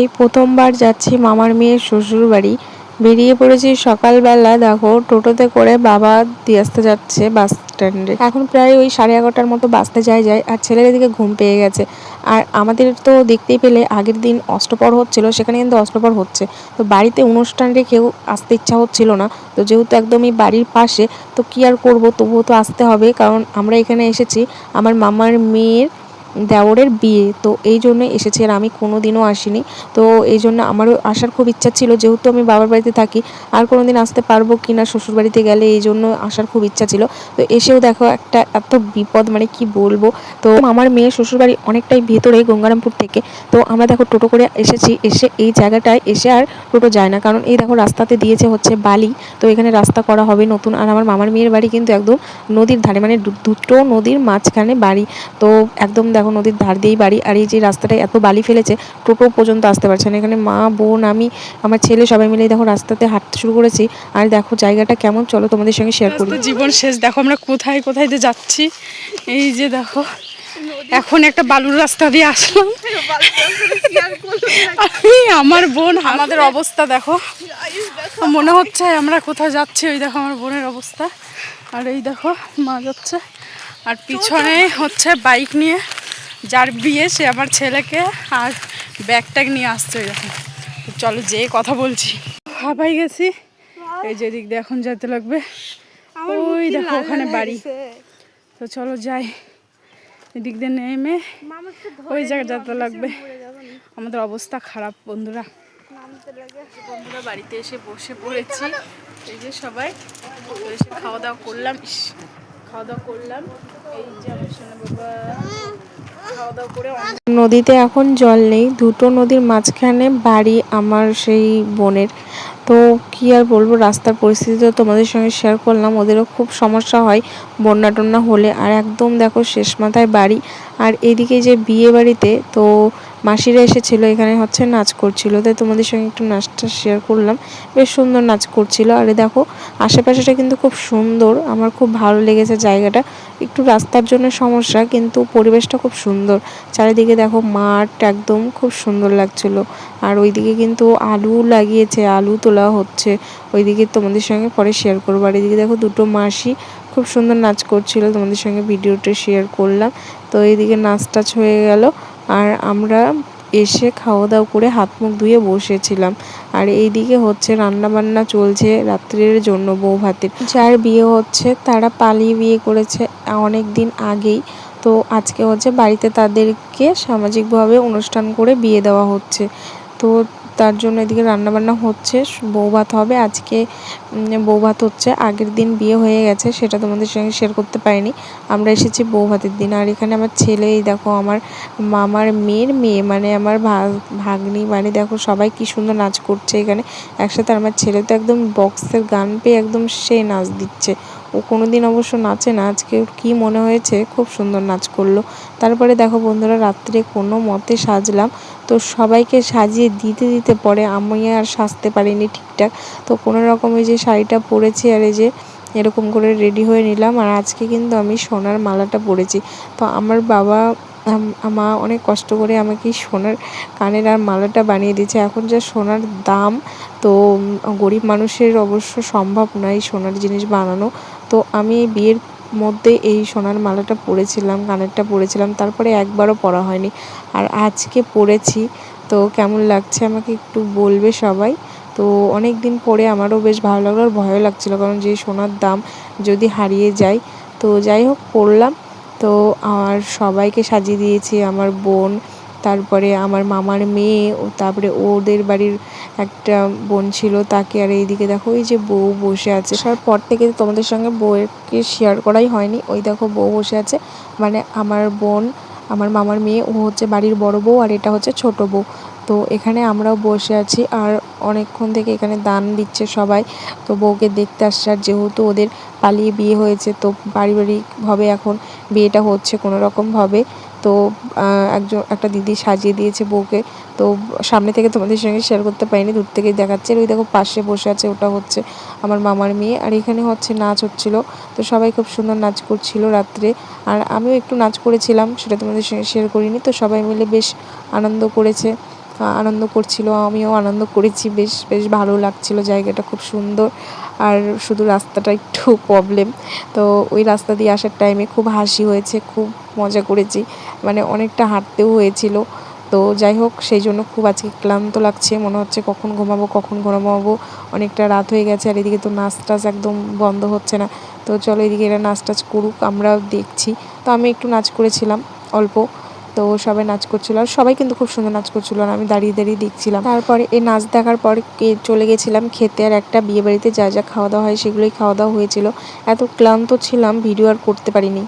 এই প্রথমবার যাচ্ছি মামার মেয়ের শ্বশুর বাড়ি। বেরিয়ে পড়েছি সকালবেলা, দেখো টোটোতে করে বাবা দিয়ে আসতে যাচ্ছে বাস স্ট্যান্ডে। এখন প্রায় ওই 11:30টার মতো বাসতে যায় আর ছেলের এদিকে ঘুম পেয়ে গেছে। আর আমাদের তো দেখতেই পেলে আগের দিন অষ্টপ্রহর হচ্ছিল, সেখানে কিন্তু অষ্টপ্রহর হচ্ছে। তো বাড়িতে অনুষ্ঠান রেখেও আসতে ইচ্ছা হচ্ছিল না। তো যেহেতু একদমই বাড়ির পাশে, তো কি আর করবো, তবুও তো আসতে হবে, কারণ আমরা এখানে এসেছি আমার মামার মেয়ের দেওরের বিয়ে, তো এই জন্য এসেছি। আর আমি কোনো দিনও আসিনি, তো এই জন্য আমারও আসার খুব ইচ্ছা ছিল, যেহেতু আমি বাবার বাড়িতে থাকি। আর কোনো দিন আসতে পারবো কি না শ্বশুর বাড়িতে গেলে, এই জন্য আসার খুব ইচ্ছা ছিল। তো এসেও দেখো একটা এত বিপদ, মানে কি বলবো। তো আমার মেয়ের শ্বশুরবাড়ি অনেকটাই ভেতরে গঙ্গারামপুর থেকে। তো আমরা দেখো টোটো করে এসেছি, এসে এই জায়গাটায় এসে আর টোটো যায় না, কারণ এই দেখো রাস্তাতে দিয়েছে হচ্ছে বালি। তো এখানে রাস্তা করা হবে নতুন। আর আমার মামার মেয়ের বাড়ি কিন্তু একদম নদীর ধারে, মানে দুটো নদীর মাঝখানে বাড়ি। তো একদম দেখো নদীর ধার দিয়েই বাড়ি। আর এই যে রাস্তাটায় এত বালি ফেলেছে, টোটো পর্যন্ত আসতে পারছে না। এখানে মা, বোন, আমি, আমার ছেলে সবাই মিলে দেখো রাস্তাতে হাঁটতে শুরু করেছি। আর দেখো জায়গাটা কেমন, চলো তোমাদের সঙ্গে শেয়ার করি। জীবন শেষ, দেখো আমরা কোথায় কোথায় যে যাচ্ছি। এই যে দেখো এখন একটা বালুর রাস্তা দিয়ে আসলাম আমি, আমার বোন, আমাদের অবস্থা দেখো, মনে হচ্ছে আমরা কোথাও যাচ্ছি। ওই দেখো আমার বোনের অবস্থা। আর এই দেখো মা যাচ্ছে, আর পিছনে হচ্ছে বাইক নিয়ে যার বিয়ে সে আমার ছেলেকে আর ব্যাগ ট্যাগ নিয়ে আসছে। ওই দেখো, চলো যেয়ে কথা বলছি। হাঁপাই গেছি। এই যে দিক দিয়ে এখন যেতে লাগবে, ওই দেখো ওখানে বাড়ি। তো চলো যাই, এদিক দিয়ে নেমে ওই জায়গায় যেতে লাগবে। আমাদের অবস্থা খারাপ বন্ধুরা। বন্ধুরা বাড়িতে এসে বসে পড়েছি, এই যে সবাই এসে খাওয়া দাওয়া করলাম। এই যে আমার সোনা বাবা খাওয়া দাওয়া করে। নদীতে এখন জল নেই, দুটো নদীর মাঝখানে বাড়ি আমার সেই বোনের। তো কি আর বলবো, রাস্তার পরিস্থিতি তো তোমাদের সঙ্গে শেয়ার করলাম। ওদেরও খুব সমস্যা হয় বন্যা টন্যা হলে। আর একদম দেখো শেষ মাথায় বাড়ি। আর এদিকে যে বিয়ে বাড়িতে তো মাসিরা এসেছিলো, এখানে হচ্ছে নাচ করছিল, তাই তোমাদের সঙ্গে একটু নাচটা শেয়ার করলাম। বেশ সুন্দর নাচ করছিল। আর দেখো আশেপাশেটা কিন্তু খুব সুন্দর, আমার খুব ভালো লেগেছে জায়গাটা। একটু রাস্তার জন্য সমস্যা, কিন্তু পরিবেশটা খুব সুন্দর। চারিদিকে দেখো মাঠ, একদম খুব সুন্দর লাগছিল। আর ওইদিকে কিন্তু আলু লাগিয়েছে, আলু তোলা হচ্ছে ওইদিকে, তোমাদের সঙ্গে পরে শেয়ার করবো। আর এদিকে দেখো দুটো মাসি খুব সুন্দর নাচ করছিল, তোমাদের সঙ্গে ভিডিওটা শেয়ার করলাম। তো এইদিকে নাচ টাচ হয়ে গেল, আর আমরা এসে খাওয়া দাওয়া করে হাত মুখ ধুয়ে বসেছিলাম। আর এইদিকে হচ্ছে রান্না বান্না চলছে রাত্রের জন্য। বউ ভাতের যার বিয়ে হচ্ছে তারা পালিয়ে বিয়ে করেছে অনেক দিন আগেই। তো আজকে হচ্ছে বাড়িতে তাদেরকে সামাজিকভাবে অনুষ্ঠান করে বিয়ে দেওয়া হচ্ছে। তো তার জন্য এদিকে রান্নাবান্না হচ্ছে, বৌভাত হবে আজকে। বৌভাত হচ্ছে, আগের দিন বিয়ে হয়ে গেছে, সেটা তোমাদের সঙ্গে শেয়ার করতে পারিনি। আমরা এসেছি বৌভাতের দিন। আর এখানে আমার ছেলেই দেখো, আমার মামার মেয়ের মেয়ে, মানে আমার ভাগ্নি, মানে দেখো সবাই কি সুন্দর নাচ করছে এখানে একসাথে। আর আমার ছেলে তো একদম বক্সের গান পেয়ে একদম সে নাচ দিচ্ছে। ও কোনো দিন অবশ্য নাচে না, আজকে কি মনে হয়েছে খুব সুন্দর নাচ করলো। তারপরে দেখো বন্ধুরা রাত্রে কোনো মতে সাজলাম। তো সবাইকে সাজিয়ে দিতে দিতে পরে আমি আর সাজতে পারিনি ঠিকঠাক। তো কোনো রকম এই যে শাড়িটা পরেছি, আর এই যে এরকম করে রেডি হয়ে নিলাম। আর আজকে কিন্তু আমি সোনার মালাটা পরেছি। তো আমার বাবা মা অনেক কষ্ট করে আমাকে সোনার কানের আর মালাটা বানিয়ে দিয়েছে। এখন যা সোনার দাম, তো গরিব মানুষের অবশ্য সম্ভব নয় সোনার জিনিস বানানো। তো আমি বিয়ের মধ্যে এই সোনার মালাটা পরেছিলাম, কানেরটা পরেছিলাম, তারপরে একবারও পরা হয়নি। আর আজকে পরেছি। তো কেমন লাগছে আমাকে একটু বলবে সবাই। তো অনেক দিন পরে আমারও বেশ ভালো লাগলো, আর ভয়ও লাগছিলো, কারণ যে সোনার দাম যদি হারিয়ে যায়। তো যাই হোক পরলাম। তো আর সবাইকে সাজিয়ে দিয়েছি, আমার বোন, তারপরে আমার মামার মেয়ে, ও তারপরে ওদের বাড়ির একটা বোন ছিল তাকে। আর এইদিকে দেখো ওই যে বউ বসে আছে, আসার পর থেকে তোমাদের সঙ্গে বউকে শেয়ার করাই হয়নি। ওই দেখো বউ বসে আছে, মানে আমার বোন, আমার মামার মেয়ে, ও হচ্ছে বাড়ির বড় বউ, আর এটা হচ্ছে ছোট বউ। তো এখানে আমরাও বসে আছি, আর অনেকক্ষণ থেকে এখানে দান দিচ্ছে সবাই। তো বউকে দেখতে আসছে, আর যেহেতু ওদের পালিয়ে বিয়ে হয়েছে, তো পারিবারিকভাবে এখন বিয়েটা হচ্ছে কোনো রকমভাবে। তো একটা দিদি সাজিয়ে দিয়েছে বউকে। তো সামনে থেকে তোমাদের সঙ্গে শেয়ার করতে পারিনি, দূর থেকেই দেখাচ্ছে। ওই দেখো পাশে বসে আছে, ওটা হচ্ছে আমার মামার মেয়ে। আর এখানে হচ্ছে নাচ হচ্ছিল, তো সবাই খুব সুন্দর নাচ করছিল রাত্রে। আর আমিও একটু নাচ করেছিলাম, সেটা তোমাদের সঙ্গে শেয়ার করিনি। তো সবাই মিলে বেশ আনন্দ করেছে। আনন্দ করছিল, আমিও আনন্দ করেছি। বেশ বেশ ভালো লাগছিল, জায়গাটা খুব সুন্দর। আর শুধু রাস্তাটা একটু প্রবলেম। তো ওই রাস্তা দিয়ে আসার টাইমে খুব হাসি হয়েছে, খুব মজা করেছি, মানে অনেকটা হাঁটতেও হয়েছিল। তো যাই হোক, সেই জন্য খুব আজকে ক্লান্ত লাগছে, মনে হচ্ছে কখন ঘুমাবো। অনেকটা রাত হয়ে গেছে, আর এদিকে তো নাচ টাচ একদম বন্ধ হচ্ছে না। তো চলো এদিকে এরা নাচ টাচ করুক, আমরাও দেখছি। তো আমি একটু নাচ করেছিলাম অল্প। তো সবাই নাচ করছিল, আর সবাই কিন্তু খুব সুন্দর নাচ করছিল, আর আমি দাঁড়িয়ে দাঁড়িয়ে দেখছিলাম। তারপরে এই নাচ দেখার পর চলে গেছিলাম খেতে, আর একটা বিয়ে বাড়িতে যা যা খাওয়া দাওয়া হয় সেগুলোই খাওয়া দাওয়া হয়েছিল। এত ক্লান্ত ছিলাম, ভিডিও আর করতে পারিনি।